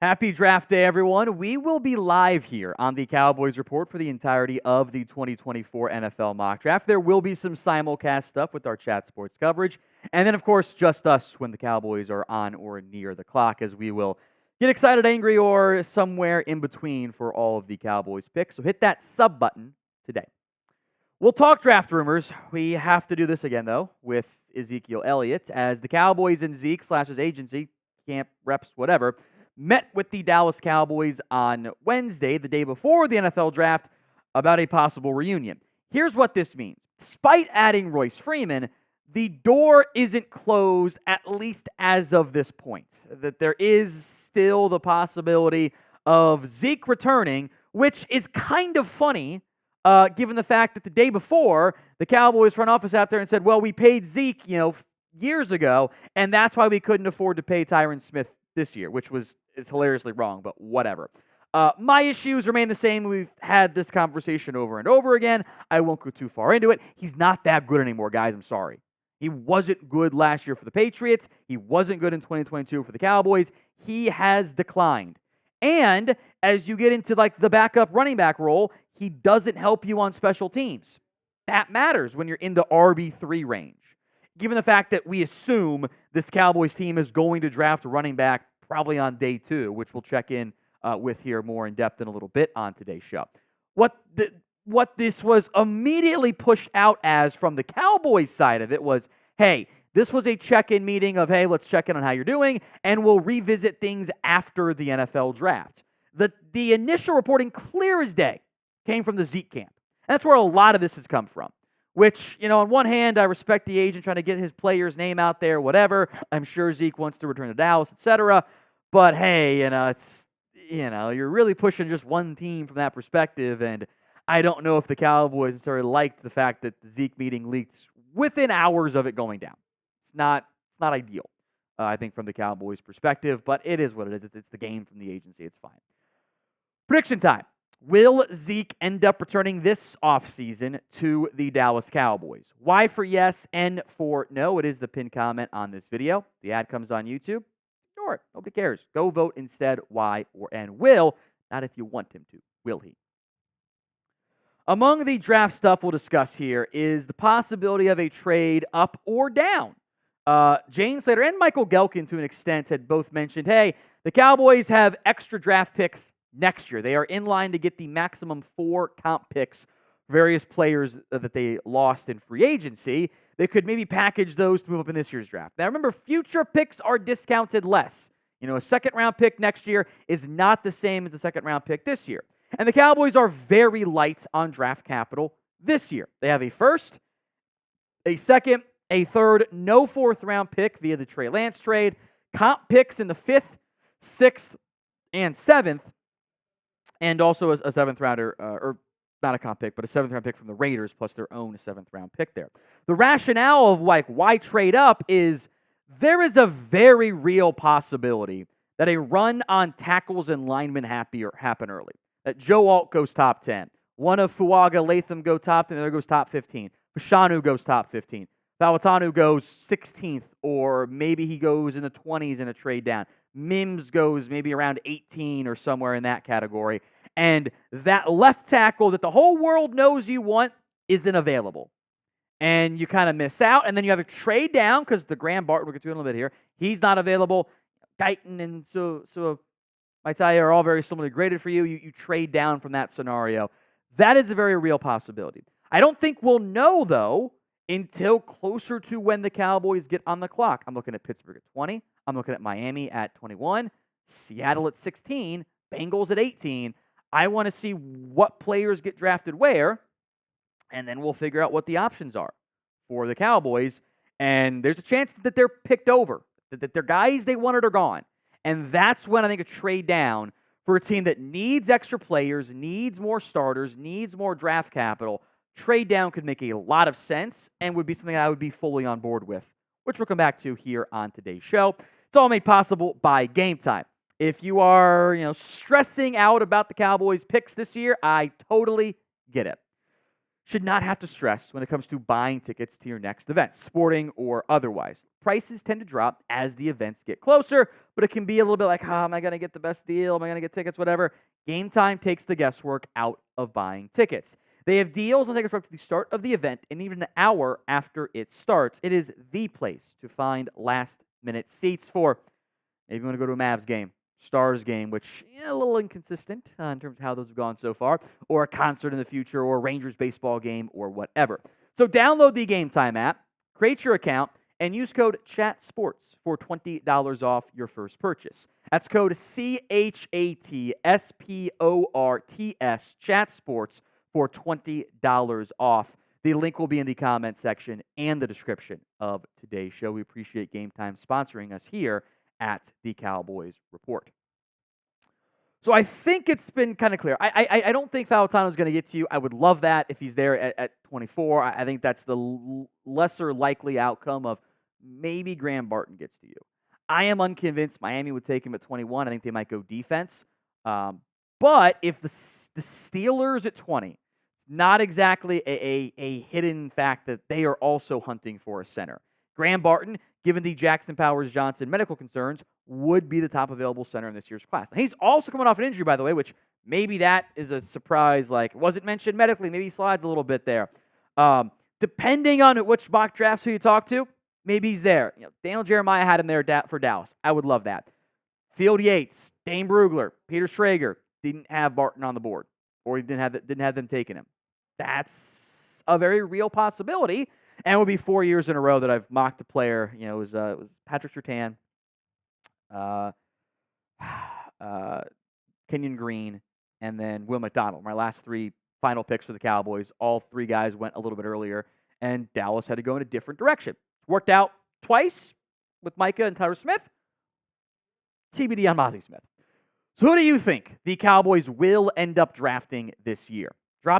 Happy draft day, everyone. We will be live here on the Cowboys Report for the entirety of the 2024 NFL mock draft. There will be some simulcast stuff with our chat sports coverage. And then, of course, just us when the Cowboys are on or near the clock, as we will get excited, angry, or somewhere in between for all of the Cowboys picks. So hit that sub button today. We'll talk draft rumors. We have to do this again, though, with Ezekiel Elliott, as the Cowboys and Zeke / his agency, camp, reps, whatever, met with the Dallas Cowboys on Wednesday, the day before the NFL draft, about a possible reunion. Here's what this means. Despite adding Royce Freeman, the door isn't closed, at least as of this point. That there is still the possibility of Zeke returning, which is kind of funny, given the fact that the day before, the Cowboys front office out there and said, well, we paid Zeke, years ago, and that's why we couldn't afford to pay Tyron Smith this year, which is hilariously wrong, but whatever. My issues remain the same. We've had this conversation over and over again. I won't go too far into it. He's not that good anymore, guys. I'm sorry. He wasn't good last year for the Patriots. He wasn't good in 2022 for the Cowboys. He has declined. And as you get into the backup running back role, he doesn't help you on special teams. That matters when you're in the RB3 range. Given the fact that we assume this Cowboys team is going to draft a running back probably on day 2, which we'll check in with here more in depth in a little bit on today's show. What this was immediately pushed out as from the Cowboys side of it was, hey, this was a check-in meeting of, hey, let's check in on how you're doing, and we'll revisit things after the NFL draft. The initial reporting, clear as day, came from the Zeke camp. And that's where a lot of this has come from. Which, on one hand, I respect the agent trying to get his player's name out there, whatever. I'm sure Zeke wants to return to Dallas, etc. But hey, it's you're really pushing just one team from that perspective, and I don't know if the Cowboys necessarily liked the fact that the Zeke meeting leaked within hours of it going down. It's not ideal, I think, from the Cowboys' perspective, but it is what it is. It's the game from the agency. It's fine. Prediction time. Will Zeke end up returning this offseason to the Dallas Cowboys? Y for yes, N for no. It is the pinned comment on this video. The ad comes on YouTube. Ignore it. Nobody cares. Go vote instead Y or N. Will, not if you want him to. Will he? Among the draft stuff we'll discuss here is the possibility of a trade up or down. Jane Slater and Michael Gelkin, to an extent, had both mentioned, hey, the Cowboys have extra draft picks next year. They are in line to get the maximum 4 comp picks for various players that they lost in free agency. They could maybe package those to move up in this year's draft. Now, remember, future picks are discounted less. A second-round pick next year is not the same as a second-round pick this year. And the Cowboys are very light on draft capital this year. They have a first, a second, a third, no 4th-round pick via the Trey Lance trade, comp picks in the 5th, 6th, and 7th, and also a 7th-rounder, or not a comp pick, but a 7th-round pick from the Raiders, plus their own 7th-round pick there. The rationale of why trade up is there is a very real possibility that a run on tackles and linemen happen early. That Joe Alt goes top 10. One of Fuaga, Latham go top 10, the other goes top 15. Fashanu goes top 15. Falatanu goes 16th, or maybe he goes in the 20s in a trade down. Mims goes maybe around 18 or somewhere in that category. And that left tackle that the whole world knows you want isn't available. And you kind of miss out. And then you have a trade down because the Graham Barton, we'll get to in a little bit here, he's not available. Guyton and so Maitai are all very similarly graded for you. You trade down from that scenario. That is a very real possibility. I don't think we'll know, though, until closer to when the Cowboys get on the clock. I'm looking at Pittsburgh at 20. I'm looking at Miami at 21. Seattle at 16. Bengals at 18. I want to see what players get drafted where, and then we'll figure out what the options are for the Cowboys. And there's a chance that they're picked over, that their guys they wanted are gone. And that's when I think a trade down for a team that needs extra players, needs more starters, needs more draft capital, trade down could make a lot of sense and would be something I would be fully on board with, which we'll come back to here on today's show. It's all made possible by Game Time. If you are, stressing out about the Cowboys picks this year, I totally get it. Should not have to stress when it comes to buying tickets to your next event, sporting or otherwise. prices tend to drop as the events get closer, but it can be a little bit like, am I going to get the best deal? Am I going to get tickets? Whatever. Game Time takes the guesswork out of buying tickets. They have deals on tickets up to the start of the event and even an hour after it starts. It is the place to find last-minute seats for, if you want to go to a Mavs game, Stars game, which a little inconsistent in terms of how those have gone so far, or a concert in the future, or a Rangers baseball game, or whatever. So download the Game Time app, create your account, and use code CHATSPORTS for $20 off your first purchase. That's code CHATSPORTS, CHATSPORTS, for $20 off. The link will be in the comment section and the description of today's show. We appreciate Game Time sponsoring us here at the Cowboys Report. So I think it's been kind of clear. I don't think Fautano is going to get to you. I would love that if he's there at 24. I think that's the lesser likely outcome of maybe Graham Barton gets to you. I am unconvinced Miami would take him at 21. I think they might go defense. But if the Steelers at 20, it's not exactly a hidden fact that they are also hunting for a center. Graham Barton, given the Jackson Powers-Johnson medical concerns, would be the top available center in this year's class. Now, he's also coming off an injury, by the way, which maybe that is a surprise. Like, wasn't mentioned medically. Maybe he slides a little bit there. Depending on which mock drafts who you talk to, maybe he's there. Daniel Jeremiah had him there for Dallas. I would love that. Field Yates, Dane Brugler, Peter Schrager didn't have Barton on the board, or he didn't have them taking him. That's a very real possibility. And it would be 4 years in a row that I've mocked a player. It was Patrick Surtain, Kenyon Green, and then Will McDonald. My last three final picks for the Cowboys. All three guys went a little bit earlier, and Dallas had to go in a different direction. Worked out twice with Micah and Tyler Smith. TBD on Mozzie Smith. So who do you think the Cowboys will end up drafting this year?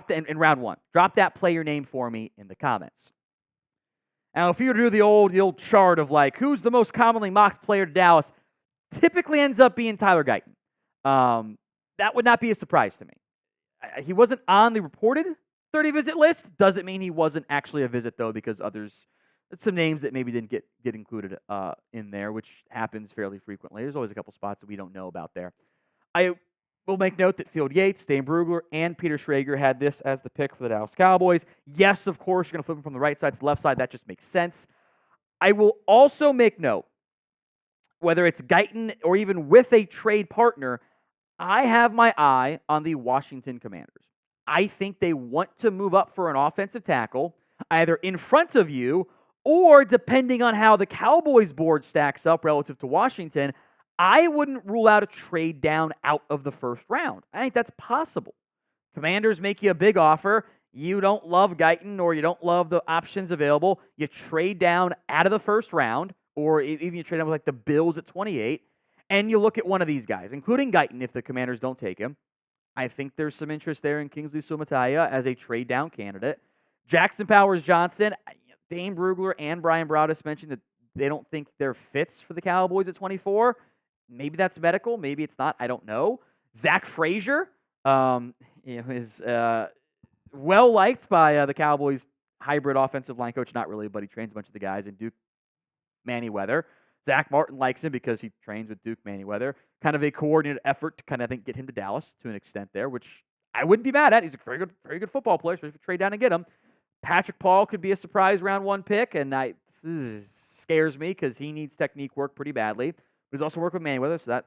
In round one. Drop that player name for me in the comments. Now, if you were to do the old chart of like who's the most commonly mocked player to Dallas, typically ends up being Tyler Guyton. That would not be a surprise to me. He wasn't on the reported 30 visit list. Doesn't mean he wasn't actually a visit though, because some names that maybe didn't get included in there, which happens fairly frequently. There's always a couple spots that we don't know about there. I will make note that Field Yates, Dane Brugler, and Peter Schrager had this as the pick for the Dallas Cowboys. Yes, of course, you're going to flip him from the right side to the left side. That just makes sense. I will also make note, whether it's Guyton or even with a trade partner, I have my eye on the Washington Commanders. I think they want to move up for an offensive tackle, either in front of you or depending on how the Cowboys board stacks up relative to Washington, I wouldn't rule out a trade down out of the first round. I think that's possible. Commanders make you a big offer. You don't love Guyton or you don't love the options available. You trade down out of the first round, or even you trade down with like the Bills at 28, and you look at one of these guys, including Guyton if the Commanders don't take him. I think there's some interest there in Kingsley Suamataia as a trade down candidate. Jackson Powers-Johnson, Dane Brugler and Brian Broaddus mentioned that they don't think they're fits for the Cowboys at 24. Maybe that's medical. Maybe it's not. I don't know. Zach Frazier is well-liked by the Cowboys hybrid offensive line coach. Not really, but he trains a bunch of the guys in Duke Manyweather. Zach Martin likes him because he trains with Duke Manyweather. Kind of a coordinated effort to kind of, I think, get him to Dallas to an extent there, which I wouldn't be mad at. He's a very good football player, especially if you trade down and get him. Patrick Paul could be a surprise round one pick, and scares me because he needs technique work pretty badly. But he's also worked with Manyweather, so that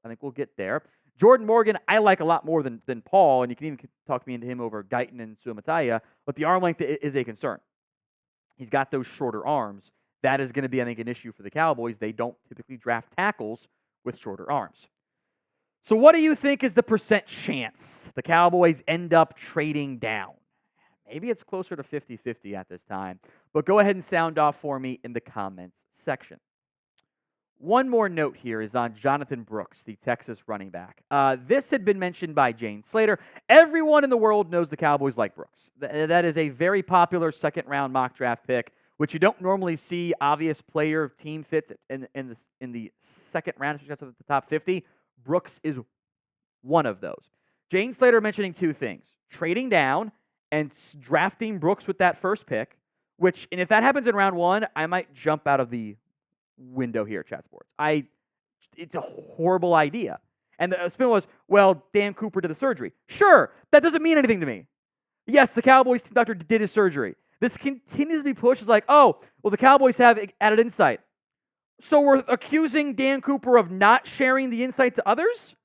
I think we'll get there. Jordan Morgan, I like a lot more than Paul, and you can even talk me into him over Guyton and Suamataia, but the arm length is a concern. He's got those shorter arms. That is going to be, I think, an issue for the Cowboys. They don't typically draft tackles with shorter arms. So what do you think is the percent chance the Cowboys end up trading down? Maybe it's closer to 50-50 at this time, but go ahead and sound off for me in the comments section. One more note here is on Jonathan Brooks, the Texas running back. This had been mentioned by Jane Slater. Everyone in the world knows the Cowboys like Brooks. That is a very popular second-round mock draft pick, which you don't normally see obvious player team fits in the second round, if you got to the top 50. Brooks is one of those. Jane Slater mentioning two things: trading down and drafting Brooks with that first pick, And if that happens in round 1, I might jump out of the window here, Chat Sports. It's a horrible idea. And the spin was, well, Dan Cooper did the surgery. Sure, that doesn't mean anything to me. Yes, the Cowboys doctor did his surgery. This continues to be pushed as like, oh, well, the Cowboys have added insight. So we're accusing Dan Cooper of not sharing the insight to others?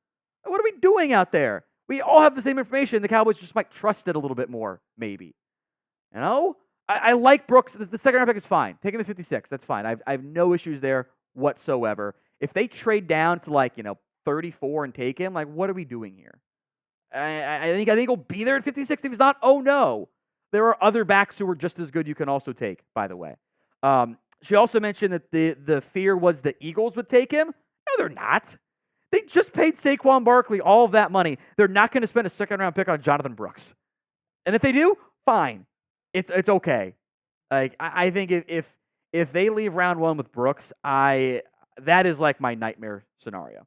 What are we doing out there? We all have the same information. The Cowboys just might trust it a little bit more, maybe. You know? I like Brooks. The second round pick is fine. Taking the 56, that's fine. I have no issues there whatsoever. If they trade down to 34 and take him, like, what are we doing here? I think he'll be there at 56. If he's not, oh no. There are other backs who are just as good you can also take, by the way. She also mentioned that the fear was the Eagles would take him. No, they're not. They just paid Saquon Barkley all of that money. They're not going to spend a second-round pick on Jonathan Brooks. And if they do, fine. It's okay. Like, I think if they leave round 1 with Brooks, that is like my nightmare scenario.